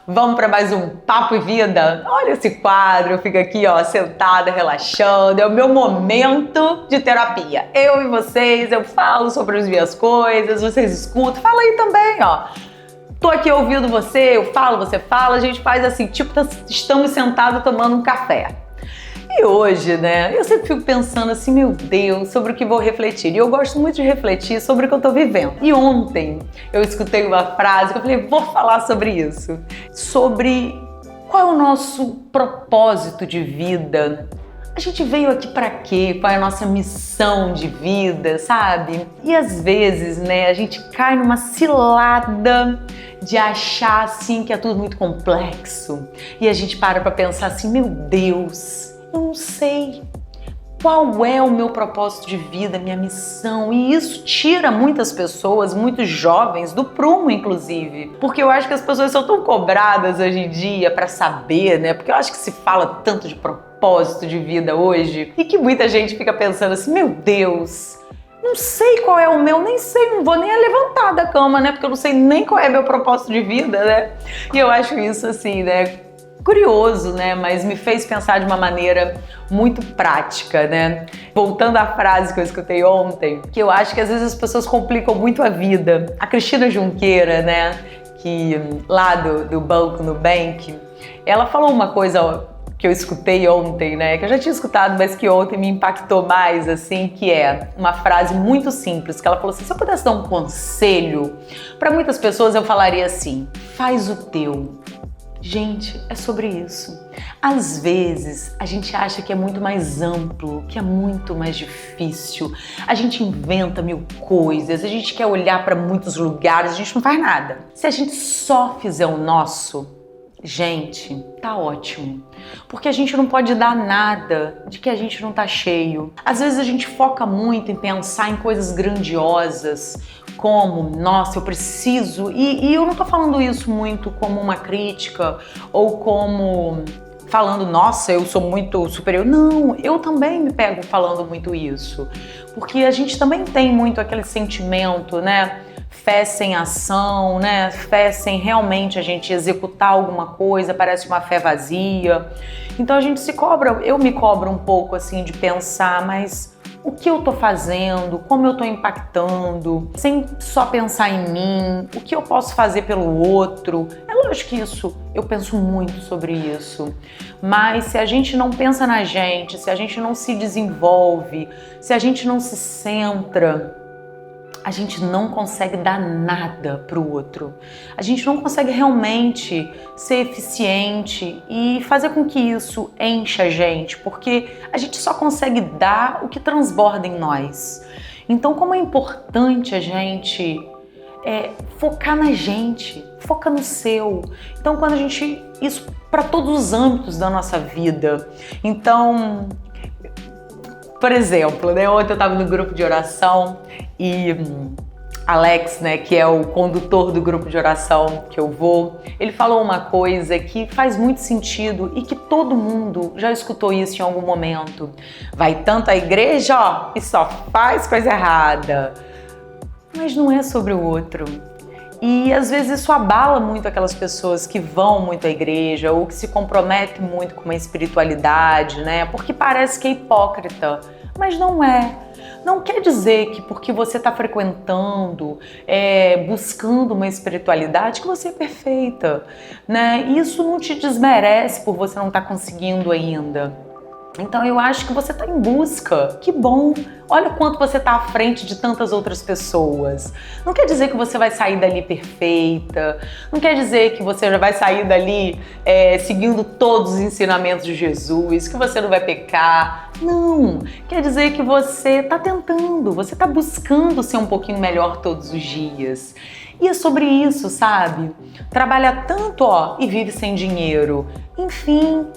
Vamos para mais um Papo e Vida? Olha esse quadro, eu fico aqui, ó, sentada, relaxando. É o meu momento de terapia. Eu e vocês, eu falo sobre as minhas coisas, vocês escutam. Fala aí também, ó. Tô aqui ouvindo você, eu falo, você fala. A gente faz assim, tipo, estamos sentados tomando um café. E hoje, né, eu sempre fico pensando assim, meu Deus, sobre o que vou refletir. E eu gosto muito de refletir sobre o que eu tô vivendo. E ontem eu escutei uma frase que eu falei, vou falar sobre isso. Sobre qual é o nosso propósito de vida. A gente veio aqui pra quê? Qual é a nossa missão de vida, sabe? E às vezes, né, a gente cai numa cilada de achar assim que é tudo muito complexo. E a gente para pra pensar assim, meu Deus, eu não sei qual é o meu propósito de vida, minha missão. E isso tira muitas pessoas, muitos jovens, do prumo, inclusive. Porque eu acho que as pessoas são tão cobradas hoje em dia pra saber, né? Porque eu acho que se fala tanto de propósito de vida hoje e que muita gente fica pensando assim, meu Deus, não sei qual é o meu, nem sei, não vou nem levantar da cama, né? Porque eu não sei nem qual é meu propósito de vida, né? E eu acho isso assim, né? Curioso, né? Mas me fez pensar de uma maneira muito prática, né? Voltando à frase que eu escutei ontem, que eu acho que às vezes as pessoas complicam muito a vida. A Cristina Junqueira, né? Que lá do Banco Nubank, ela falou uma coisa que eu escutei ontem, né? Que eu já tinha escutado, mas que ontem me impactou mais, assim, que é uma frase muito simples, que ela falou assim, se eu pudesse dar um conselho, para muitas pessoas eu falaria assim, faz o teu. Gente, é sobre isso. Às vezes, a gente acha que é muito mais amplo, que é muito mais difícil. A gente inventa mil coisas, a gente quer olhar para muitos lugares, a gente não faz nada. Se a gente só fizer o nosso, gente, tá ótimo. Porque a gente não pode dar nada de que a gente não tá cheio. Às vezes a gente foca muito em pensar em coisas grandiosas, como, nossa, eu preciso... E eu não tô falando isso muito como uma crítica ou como falando, nossa, eu sou muito superior. Não, eu também me pego falando muito isso. Porque a gente também tem muito aquele sentimento, né? Fé sem ação, né? Fé sem realmente a gente executar alguma coisa, parece uma fé vazia. Então a gente se cobra, eu me cobro um pouco assim de pensar, mas o que eu tô fazendo, como eu tô impactando, sem só pensar em mim, o que eu posso fazer pelo outro. É lógico que isso, eu penso muito sobre isso, mas se a gente não pensa na gente, se a gente não se desenvolve, se a gente não se centra, a gente não consegue dar nada para o outro. A gente não consegue realmente ser eficiente e fazer com que isso encha a gente, porque a gente só consegue dar o que transborda em nós. Então, como é importante a gente focar na gente, foca no seu. Então, quando a gente... Isso para todos os âmbitos da nossa vida. Então... Por exemplo, né, ontem eu estava no grupo de oração e Alex, né, que é o condutor do grupo de oração que eu vou, ele falou uma coisa que faz muito sentido e que todo mundo já escutou isso em algum momento. Vai tanto à igreja, ó, e só faz coisa errada. Mas não é sobre o outro. E às vezes isso abala muito aquelas pessoas que vão muito à igreja ou que se comprometem muito com uma espiritualidade, né? Porque parece que é hipócrita, mas não é. Não quer dizer que porque você está frequentando, buscando uma espiritualidade, que você é perfeita, né? Isso não te desmerece por você não estar conseguindo ainda. Então eu acho que você está em busca, que bom, olha quanto você está à frente de tantas outras pessoas. Não quer dizer que você vai sair dali perfeita, não quer dizer que você já vai sair dali seguindo todos os ensinamentos de Jesus, que você não vai pecar. Não, quer dizer que você está tentando, você está buscando ser um pouquinho melhor todos os dias. E é sobre isso, sabe? Trabalha tanto, ó, e vive sem dinheiro. Enfim,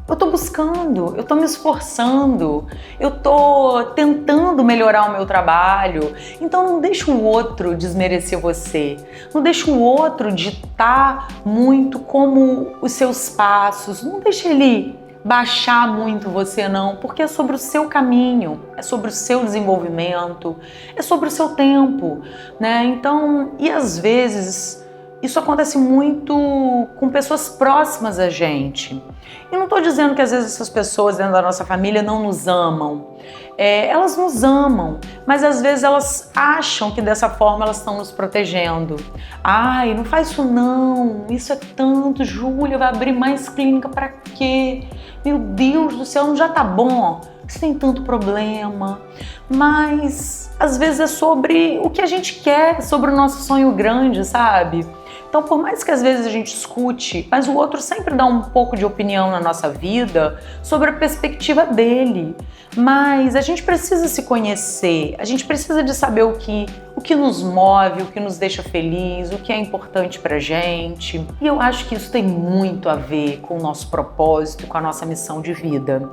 eu tô buscando, eu tô me esforçando, eu tô tentando melhorar o meu trabalho. Então não deixa o outro desmerecer você. Não deixa o outro ditar muito como os seus passos. Não deixa ele baixar muito você não, porque é sobre o seu caminho, é sobre o seu desenvolvimento, é sobre o seu tempo, né? Então, e às vezes Isso acontece muito com pessoas próximas a gente. E não estou dizendo que às vezes essas pessoas dentro da nossa família não nos amam. Elas nos amam, mas às vezes elas acham que dessa forma elas estão nos protegendo. Ai, não faz isso não, isso é tanto, Júlia, vai abrir mais clínica para quê? Meu Deus do céu, não já tá bom? Você tem tanto problema. Mas às vezes é sobre o que a gente quer, sobre o nosso sonho grande, sabe? Então, por mais que às vezes a gente escute, mas o outro sempre dá um pouco de opinião na nossa vida sobre a perspectiva dele. Mas a gente precisa se conhecer, a gente precisa de saber o que nos move, o que nos deixa feliz, o que é importante pra gente. E eu acho que isso tem muito a ver com o nosso propósito, com a nossa missão de vida,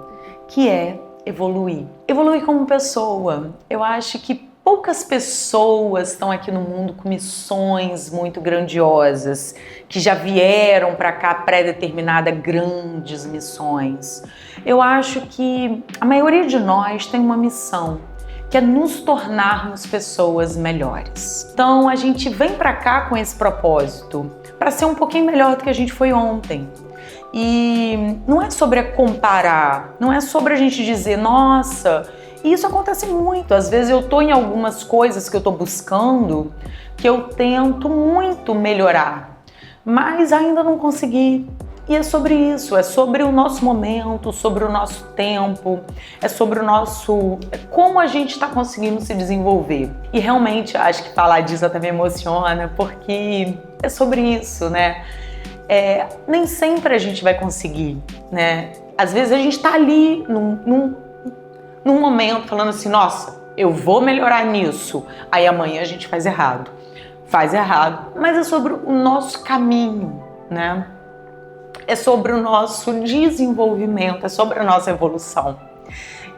que é evoluir. Evoluir como pessoa. Eu acho que poucas pessoas estão aqui no mundo com missões muito grandiosas, que já vieram para cá pré-determinada grandes missões. Eu acho que a maioria de nós tem uma missão, que é nos tornarmos pessoas melhores. Então a gente vem para cá com esse propósito, para ser um pouquinho melhor do que a gente foi ontem. E não é sobre comparar, não é sobre a gente dizer, nossa, e isso acontece muito. Às vezes eu tô em algumas coisas que eu tô buscando, que eu tento muito melhorar, mas ainda não consegui. E é sobre isso, é sobre o nosso momento, sobre o nosso tempo, é sobre o nosso... como a gente está conseguindo se desenvolver. E realmente acho que falar disso até me emociona, porque é sobre isso, né? Nem sempre a gente vai conseguir, né? Às vezes a gente tá ali num momento falando assim, nossa, eu vou melhorar nisso. Aí amanhã a gente faz errado, mas é sobre o nosso caminho, né? É sobre o nosso desenvolvimento, é sobre a nossa evolução.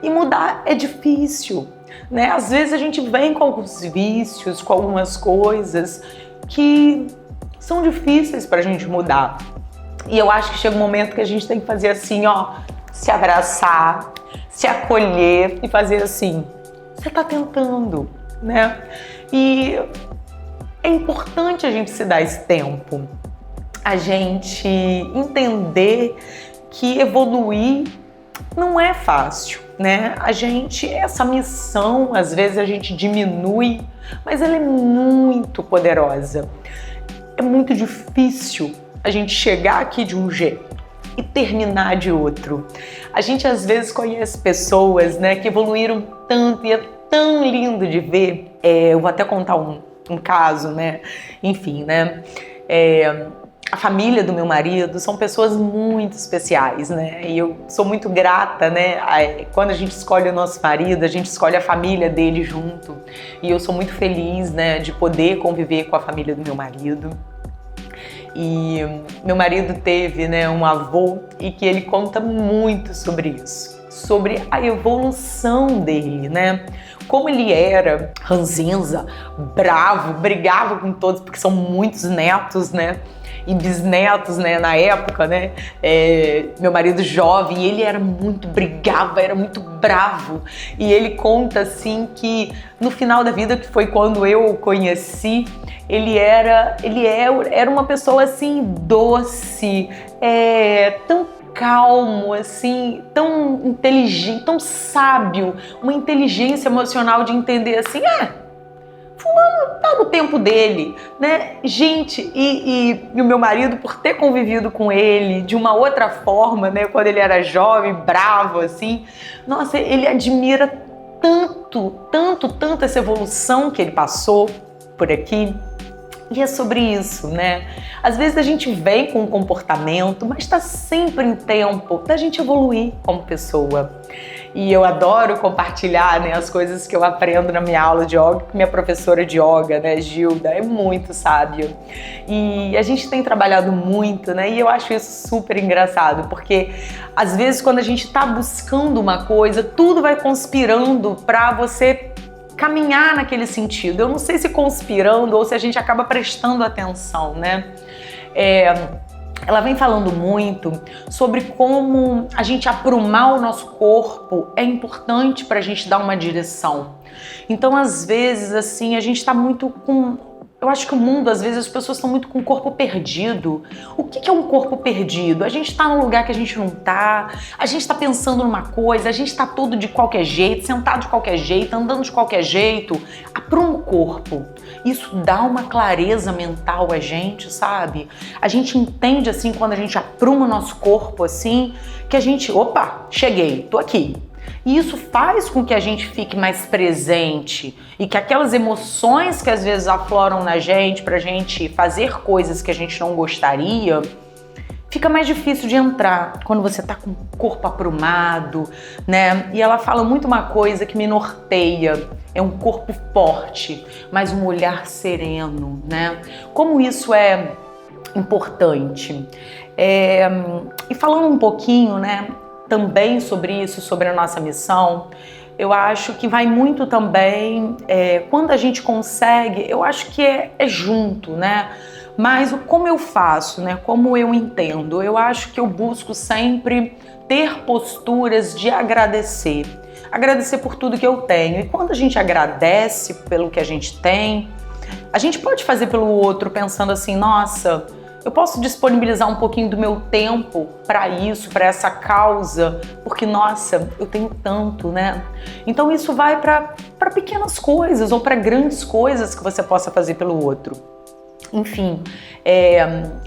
E mudar é difícil, né? Às vezes a gente vem com alguns vícios, com algumas coisas que são difíceis pra gente mudar. E eu acho que chega um momento que a gente tem que fazer assim, ó, se abraçar, se acolher e fazer assim, você tá tentando, né? E é importante a gente se dar esse tempo, a gente entender que evoluir não é fácil, né? Essa missão, às vezes a gente diminui, mas ela é muito poderosa. É muito difícil a gente chegar aqui de um jeito e terminar de outro. A gente às vezes conhece pessoas, né, que evoluíram tanto e é tão lindo de ver. Eu vou até contar um caso, né? Enfim, né? A família do meu marido são pessoas muito especiais, né? E eu sou muito grata, né? Quando a gente escolhe o nosso marido, a gente escolhe a família dele junto. E eu sou muito feliz, né, de poder conviver com a família do meu marido. E meu marido teve, né, um avô e que ele conta muito sobre isso, sobre a evolução dele, né? Como ele era ranzinza, bravo, brigava com todos, porque são muitos netos, né? E bisnetos, né, na época, né, meu marido jovem, ele brigava, era muito bravo, e ele conta, assim, que no final da vida, que foi quando eu o conheci, ele era uma pessoa, assim, doce, tão calmo, assim, tão inteligente, tão sábio, uma inteligência emocional de entender, assim, fulano tá no tempo dele, né? Gente, e o meu marido, por ter convivido com ele de uma outra forma, né? Quando ele era jovem, bravo, assim, nossa, ele admira tanto essa evolução que ele passou por aqui. E é sobre isso, né? Às vezes a gente vem com um comportamento, mas está sempre em tempo da gente evoluir como pessoa. E eu adoro compartilhar, né, as coisas que eu aprendo na minha aula de yoga, com minha professora de yoga, né, Gilda, é muito sábia. E a gente tem trabalhado muito, né, e eu acho isso super engraçado, porque às vezes quando a gente está buscando uma coisa, tudo vai conspirando para você caminhar naquele sentido. Eu não sei se conspirando ou se a gente acaba prestando atenção, né? Ela vem falando muito sobre como a gente aprumar o nosso corpo é importante para a gente dar uma direção. Então, às vezes, assim, a gente está muito com... Eu acho que o mundo, às vezes, as pessoas estão muito com o corpo perdido. O que é um corpo perdido? A gente está num lugar que a gente não tá, a gente está pensando numa coisa, a gente está todo de qualquer jeito, sentado de qualquer jeito, andando de qualquer jeito. Apruma o corpo. Isso dá uma clareza mental a gente, sabe? A gente entende, assim, quando a gente apruma o nosso corpo, assim, que a gente, opa, cheguei, tô aqui. E isso faz com que a gente fique mais presente e que aquelas emoções que às vezes afloram na gente pra gente fazer coisas que a gente não gostaria, fica mais difícil de entrar quando você tá com o corpo aprumado, né? E ela fala muito uma coisa que me norteia, é um corpo forte, mas um olhar sereno, né? Como isso é importante. E falando um pouquinho, né, também sobre isso, sobre a nossa missão, eu acho que vai muito também, quando a gente consegue, eu acho que é junto, né? Mas como eu faço, né? Como eu entendo, eu acho que eu busco sempre ter posturas de agradecer. Agradecer por tudo que eu tenho. E quando a gente agradece pelo que a gente tem, a gente pode fazer pelo outro pensando assim, nossa, eu posso disponibilizar um pouquinho do meu tempo para isso, para essa causa, porque, nossa, eu tenho tanto, né? Então isso vai para pequenas coisas ou para grandes coisas que você possa fazer pelo outro. Enfim,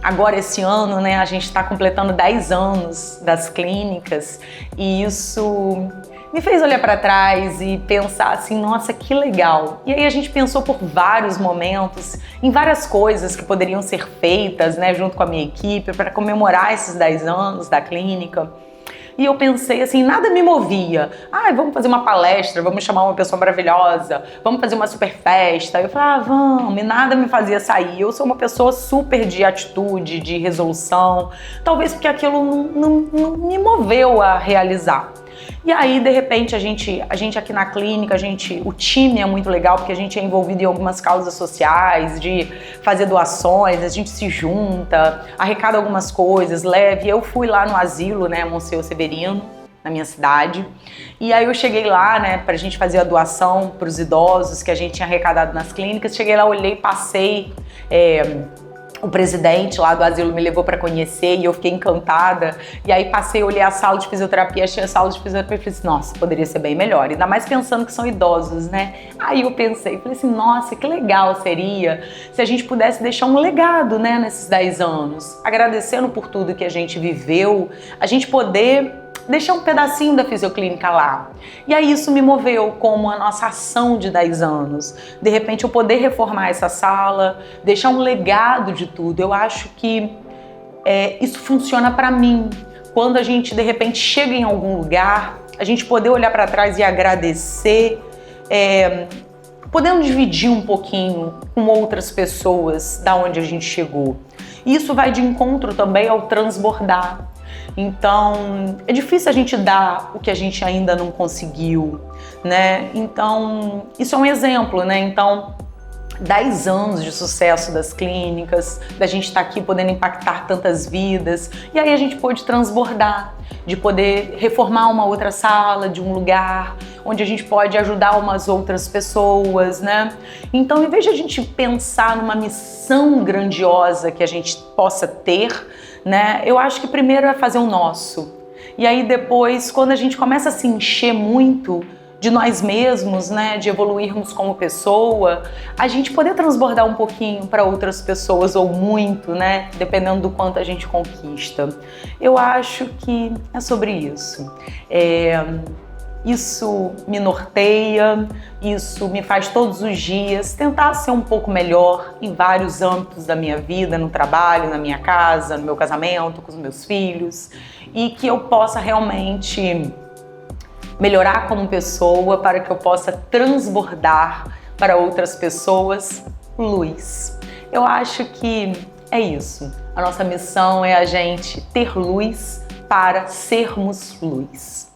agora esse ano, né, a gente está completando 10 anos das clínicas e isso me fez olhar para trás e pensar assim, nossa, que legal. E aí a gente pensou por vários momentos, em várias coisas que poderiam ser feitas, né, junto com a minha equipe para comemorar esses 10 anos da clínica. E eu pensei assim, nada me movia. Vamos fazer uma palestra, vamos chamar uma pessoa maravilhosa, vamos fazer uma super festa. Eu falei, vamos, e nada me fazia sair. Eu sou uma pessoa super de atitude, de resolução. Talvez porque aquilo não me moveu a realizar. E aí, de repente, a gente aqui na clínica, o time é muito legal porque a gente é envolvido em algumas causas sociais, de fazer doações, a gente se junta, arrecada algumas coisas, leve. Eu fui lá no asilo, né, Monsenhor Severino, na minha cidade. E aí eu cheguei lá, né, pra gente fazer a doação pros idosos que a gente tinha arrecadado nas clínicas. Cheguei lá, olhei, passei... O presidente lá do asilo me levou para conhecer e eu fiquei encantada. E aí passei, olhei a sala de fisioterapia, achei a sala de fisioterapia e falei assim, nossa, poderia ser bem melhor. Ainda mais pensando que são idosos, né? Aí eu pensei, falei assim, nossa, que legal seria se a gente pudesse deixar um legado, né, nesses 10 anos. Agradecendo por tudo que a gente viveu, a gente poder deixar um pedacinho da fisioclínica lá. E aí isso me moveu como a nossa ação de 10 anos. De repente eu poder reformar essa sala, deixar um legado de tudo. Eu acho que isso funciona para mim. Quando a gente de repente chega em algum lugar, a gente poder olhar para trás e agradecer, podendo dividir um pouquinho com outras pessoas da onde a gente chegou. Isso vai de encontro também ao transbordar. Então, é difícil a gente dar o que a gente ainda não conseguiu, né? Então, isso é um exemplo, né? Então, 10 anos de sucesso das clínicas, da gente estar aqui podendo impactar tantas vidas, e aí a gente pôde transbordar, de poder reformar uma outra sala de um lugar, onde a gente pode ajudar umas outras pessoas, né? Então, em vez de a gente pensar numa missão grandiosa que a gente possa ter, né? Eu acho que primeiro é fazer o nosso. E aí depois, quando a gente começa a se encher muito de nós mesmos, né, de evoluirmos como pessoa, a gente poder transbordar um pouquinho para outras pessoas ou muito, né, dependendo do quanto a gente conquista. Eu acho que é sobre isso. Isso me norteia, isso me faz todos os dias tentar ser um pouco melhor em vários âmbitos da minha vida, no trabalho, na minha casa, no meu casamento, com os meus filhos, e que eu possa realmente melhorar como pessoa para que eu possa transbordar para outras pessoas luz. Eu acho que é isso. A nossa missão é a gente ter luz para sermos luz.